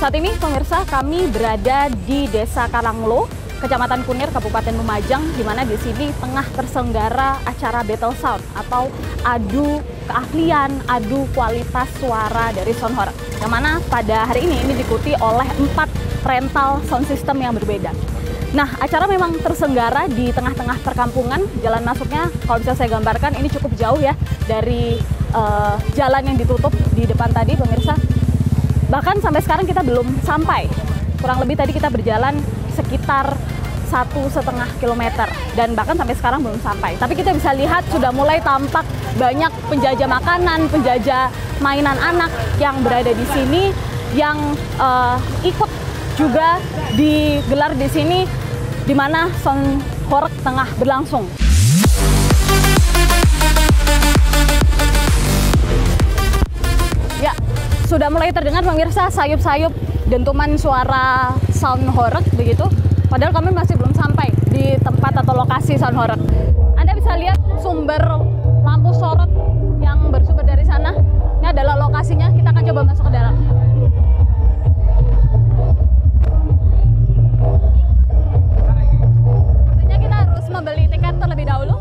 Saat ini pemirsa, kami berada di Desa Karanglo, Kecamatan Kunir, Kabupaten Lumajang, di mana di sini tengah terselenggara acara Battle Sound atau adu keahlian, adu kualitas suara dari sound horeg. Yang mana pada hari ini diikuti oleh 4 rental sound system yang berbeda. Nah, acara memang terselenggara di tengah-tengah perkampungan. Jalan masuknya, kalau bisa saya gambarkan, ini cukup jauh ya dari jalan yang ditutup di depan tadi, pemirsa. Bahkan sampai sekarang kita belum sampai. Kurang lebih tadi kita berjalan sekitar 1,5 kilometer dan bahkan sampai sekarang belum sampai. Tapi kita bisa lihat sudah mulai tampak banyak penjajah makanan, penjajah mainan anak yang berada di sini yang ikut juga digelar di sini, di mana sound horeg tengah berlangsung. Ya, sudah mulai terdengar pemirsa sayup-sayup dentuman suara sound horeg begitu. Padahal kami masih belum sampai di tempat atau lokasi sound horeg. Anda bisa lihat sumber lampu sorot yang bersumber dari sana. Ini adalah lokasinya. Kita akan coba masuk ke dalam. Sepertinya kita harus membeli tiket terlebih dahulu.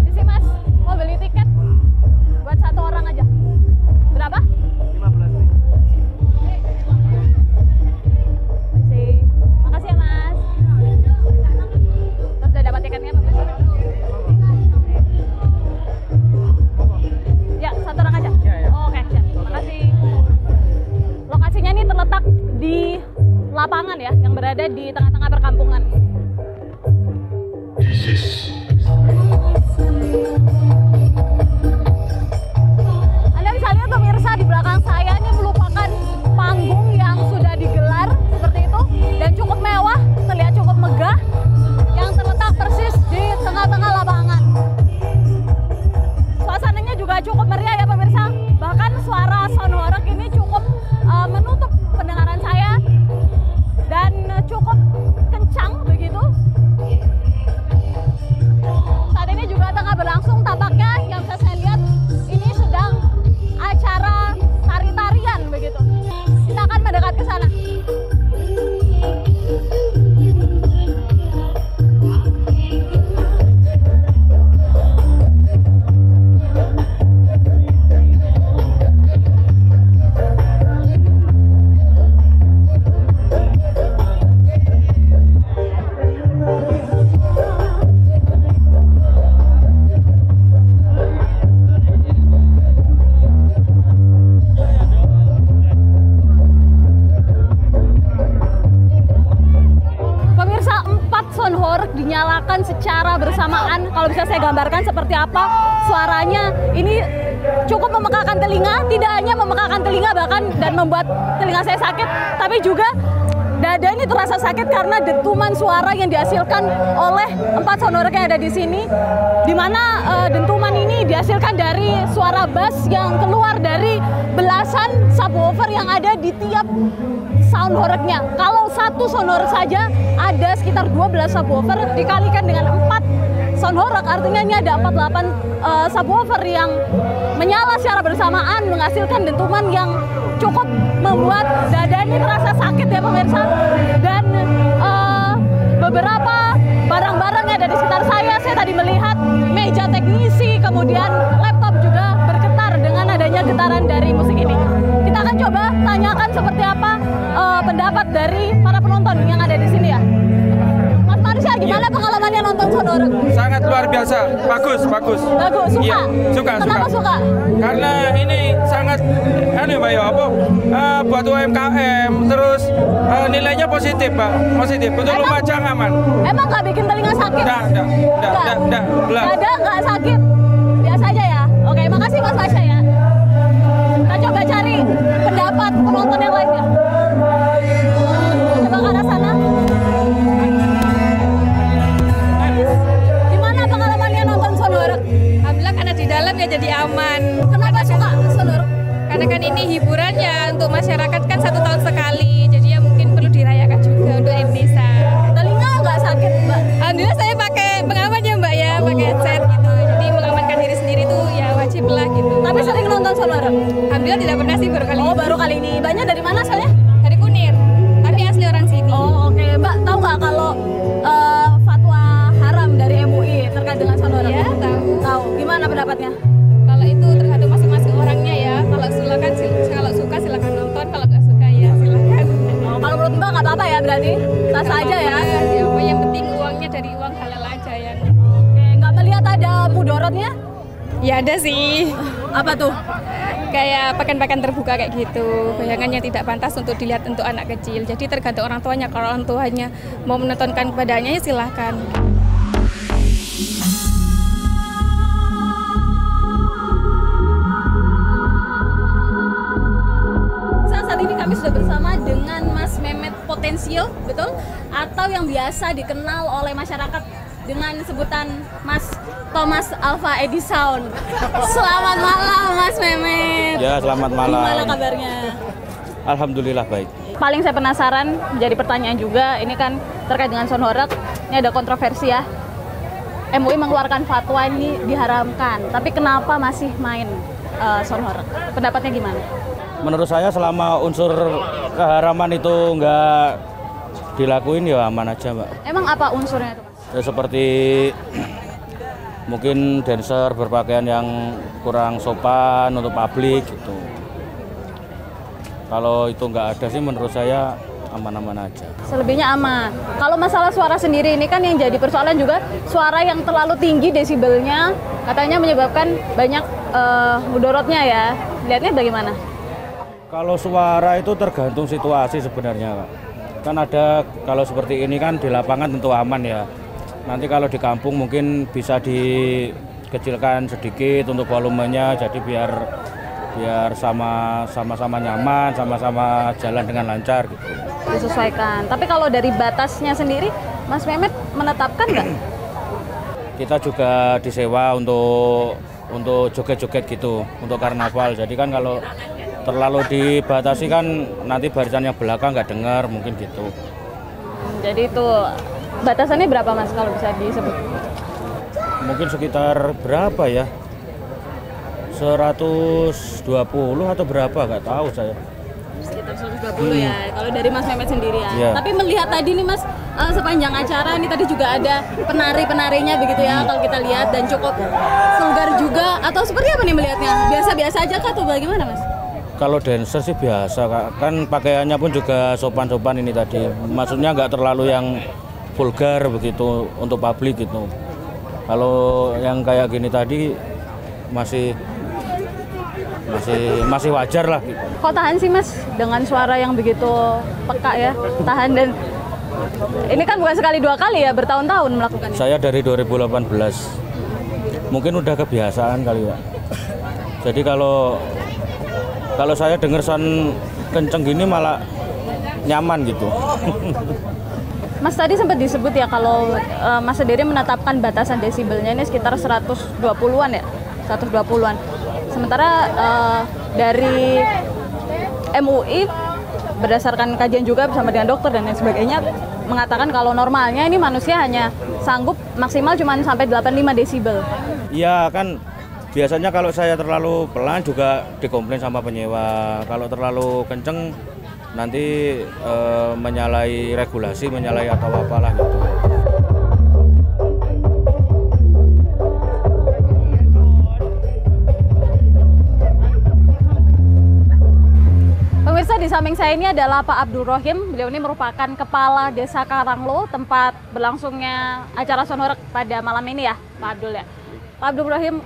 Di sini Mas, mau beli tiket buat 1 orang aja. Berapa? 15. Makasih ya Mas. Terus udah dapat tiketnya Pak Mas? Ya, 1 orang aja? Ya. Oke, siap. Makasih. Lokasinya ini terletak di lapangan ya, yang berada di tengah-tengah perkampungan. Anda bisa lihat pemirsa, di belakang saya ini merupakan panggung yang sudah digelar seperti itu dan cukup mewah, terlihat cukup megah, yang terletak persis di tengah-tengah lapangan. Suasananya juga cukup meriah ya pemirsa, bahkan suara sound horeg ini cukup menutup pendengaran saya dan cukup kencang begitu. Saat ini juga tengah berlangsung, tampaknya yang bisa saya lihat ini sedang acara tari-tarian begitu. Kita akan mendekat ke sana. Dinyalakan secara bersamaan. Kalau bisa saya gambarkan seperti apa suaranya, ini cukup memekakan telinga, tidak hanya memekakan telinga bahkan dan membuat telinga saya sakit, tapi juga dada ini terasa sakit karena dentuman suara yang dihasilkan oleh 4 sound horeg yang ada di sini, di mana dentuman ini dihasilkan dari suara bass yang keluar dari belasan subwoofer yang ada di tiap sound horegnya. Kalau satu sound horeg saja ada sekitar 12 subwoofer dikalikan dengan 4 sound horeg, artinya ini ada 48 subwoofer yang menyala secara bersamaan menghasilkan dentuman yang cukup membuat dada ini terasa sakit ya pemirsa. Dan beberapa barang-barang yang ada di sekitar saya tadi melihat meja teknisi, kemudian laptop juga bergetar dengan adanya getaran dari musik ini. Kita akan coba tanyakan seperti apa pendapat dari para penonton yang ada di sini ya. Mas Marsha, gimana pengalamannya nonton sound horeg? Sangat luar biasa, bagus. Bagus, suka? Iya, suka. Kenapa suka? Karena ini sangat, buat UMKM, terus nilainya positif, Pak. Positif, untuk Lumajang aman. Emang nggak bikin telinga sakit? Enggak. Dada nggak sakit? Biasa aja ya? Oke, makasih Mas Marsha ya. Kita coba cari pendapat penonton yang lainnya. Coba ke arah sana. Gimana pengalamannya nonton sound horeg? Alhamdulillah karena di dalam ya jadi aman. Kenapa suka sound horeg? Karena kan ini hiburannya untuk masyarakat kan 1 tahun sekali, jadi ya mungkin perlu dirayakan juga untuk Indonesia. Telinga nggak sakit Mbak? Alhamdulillah saya pakai pengaman ya Mbak ya, pakai headset gitu, jadi mengamankan diri sendiri tuh ya wajib lah gitu. Tapi sering nonton sound horeg? Alhamdulillah tidak Backgroundnya? Ya ada sih. Apa tuh? Kayak pakan-pakan terbuka kayak gitu. Bayangannya tidak pantas untuk dilihat untuk anak kecil. Jadi tergantung orang tuanya. Kalau orang tuanya mau menontonkan kepadanya ya silahkan. Saat ini kami sudah bersama dengan Mas Mehmet Potensial, betul? Atau yang biasa dikenal oleh masyarakat dengan sebutan Mas Thomas Alva Edison. Selamat malam Mas Mehmet. Ya, selamat malam. Gimana kabarnya? Alhamdulillah baik. Paling saya penasaran, menjadi pertanyaan juga, ini kan terkait dengan sound horeg. Ini ada kontroversi ya. MUI mengeluarkan fatwa ini diharamkan, tapi kenapa masih main sound horeg? Pendapatnya gimana? Menurut saya selama unsur keharaman itu nggak dilakuin ya aman aja, Mbak. Emang apa unsurnya itu? Ya, seperti mungkin dancer berpakaian yang kurang sopan untuk publik gitu. Kalau itu nggak ada sih menurut saya aman-aman aja. Selebihnya aman. Kalau masalah suara sendiri ini kan yang jadi persoalan juga suara yang terlalu tinggi desibelnya katanya menyebabkan banyak mudorotnya ya. Lihatnya bagaimana? Kalau suara itu tergantung situasi sebenarnya, Pak. Kan ada kalau seperti ini kan di lapangan tentu aman ya. Nanti kalau di kampung mungkin bisa dikecilkan sedikit untuk volumenya jadi biar sama-sama nyaman, sama-sama jalan dengan lancar gitu. Disesuaikan. Tapi kalau dari batasnya sendiri, Mas Mehmet menetapkan nggak? Kita juga disewa untuk joget-joget gitu, untuk karnaval. Jadi kan kalau terlalu dibatasi kan nanti barisan yang belakang nggak dengar mungkin gitu. Jadi itu batasannya berapa Mas kalau bisa disebut? Mungkin sekitar berapa ya? 120 atau berapa nggak tahu saya. Sekitar 120 ya, kalau dari Mas Mehmet sendiri ya. Yeah. Tapi melihat tadi nih Mas, sepanjang acara ini tadi juga ada penari-penarinya begitu ya, kalau kita lihat dan cukup vulgar juga. Atau seperti apa nih melihatnya? Biasa-biasa aja kah atau bagaimana Mas? Kalau dancer sih biasa, Kak. Kan pakaiannya pun juga sopan-sopan ini tadi. Maksudnya nggak terlalu yang vulgar begitu untuk publik gitu. Kalau yang kayak gini tadi masih wajar lah gitu. Kok tahan sih Mas dengan suara yang begitu peka ya? Tahan dan ini kan bukan sekali dua kali ya, bertahun-tahun melakukannya. Saya dari 2018. Mungkin udah kebiasaan kali ya. Jadi kalau saya dengar sound kenceng gini malah nyaman gitu. Mas tadi sempat disebut ya kalau Mas sendiri menetapkan batasan desibelnya ini sekitar 120-an ya, 120-an. Sementara dari MUI berdasarkan kajian juga bersama dengan dokter dan lain sebagainya mengatakan kalau normalnya ini manusia hanya sanggup maksimal cuma sampai 85 desibel. Iya kan biasanya kalau saya terlalu pelan juga dikomplain sama penyewa. Kalau terlalu kenceng nanti menyalahi regulasi, menyalahi atau apalah gitu. Pemirsa, di samping saya ini adalah Pak Abdul Rohim. Beliau ini merupakan Kepala Desa Karanglo, tempat berlangsungnya acara sound horeg pada malam ini ya, Pak Abdul ya. Pak Abdul Rohim,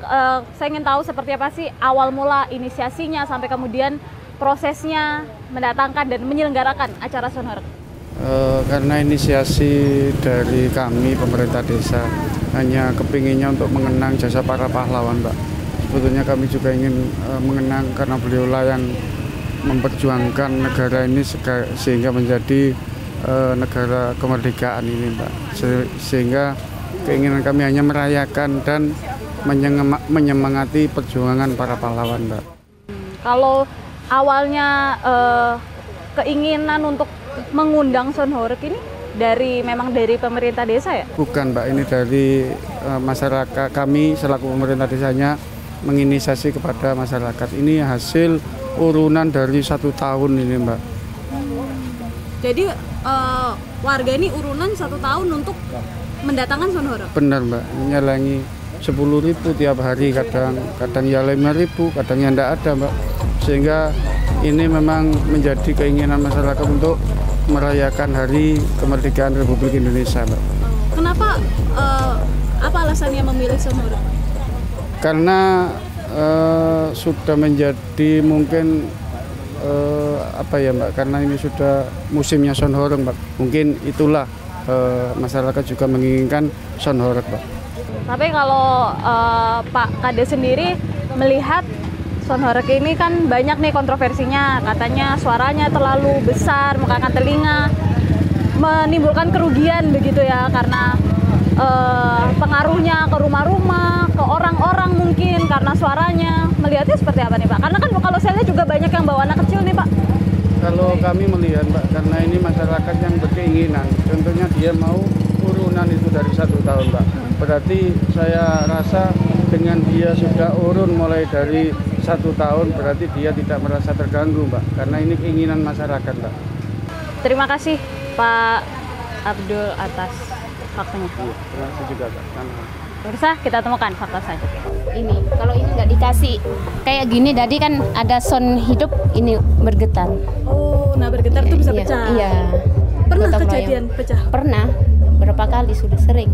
saya ingin tahu seperti apa sih awal mula inisiasinya sampai kemudian prosesnya mendatangkan dan menyelenggarakan acara sound horeg. Karena inisiasi dari kami pemerintah desa hanya kepinginnya untuk mengenang jasa para pahlawan, Pak. Sebetulnya kami juga ingin mengenang karena beliaulah yang memperjuangkan negara ini sehingga menjadi negara kemerdekaan ini, Pak. Sehingga keinginan kami hanya merayakan dan menyemangati perjuangan para pahlawan, Pak. Kalau awalnya keinginan untuk mengundang sound horeg ini memang dari pemerintah desa ya? Bukan, Mbak, ini dari masyarakat. Kami selaku pemerintah desanya menginisiasi kepada masyarakat. Ini hasil urunan dari 1 tahun ini, Mbak. Jadi warga ini urunan 1 tahun untuk mendatangkan sound horeg? Benar, Mbak, menyalangi 10.000 tiap hari, kadang ya 5.000, kadang ya enggak ada, Mbak. Sehingga ini memang menjadi keinginan masyarakat untuk merayakan Hari Kemerdekaan Republik Indonesia, Mbak. Kenapa, apa alasannya memilih sound horeg? karena sudah menjadi mungkin apa ya Mbak, karena ini sudah musimnya sound horeg Mbak. Mungkin itulah masyarakat juga menginginkan sound horeg Mbak. Tapi kalau Pak Kades sendiri melihat sound horeg ini kan banyak nih kontroversinya, katanya suaranya terlalu besar, mengangkat telinga, menimbulkan kerugian begitu ya, karena pengaruhnya ke rumah-rumah, ke orang-orang mungkin karena suaranya. Melihatnya seperti apa nih Pak? Karena kan kalau saya lihat juga banyak yang bawa anak kecil nih Pak. Kalau kami melihat Mbak, karena ini masyarakat yang berkeinginan, contohnya dia mau urunan itu dari 1 tahun Mbak. Berarti saya rasa dengan dia sudah urun mulai dari 1 tahun, berarti dia tidak merasa terganggu Mbak, karena ini keinginan masyarakat Mbak. Terima kasih Pak Abdul atas faktanya. Terima kasih juga Mbak. Pemirsa, kita temukan fakta selanjutnya. Ini kalau ini nggak dikasih kayak gini, tadi kan ada sound hidup ini bergetar. Oh, nah bergetar tuh bisa Iya, pecah. iya. Pernah Gotong kejadian royong. pecah? Pernah, berapa kali sudah sering.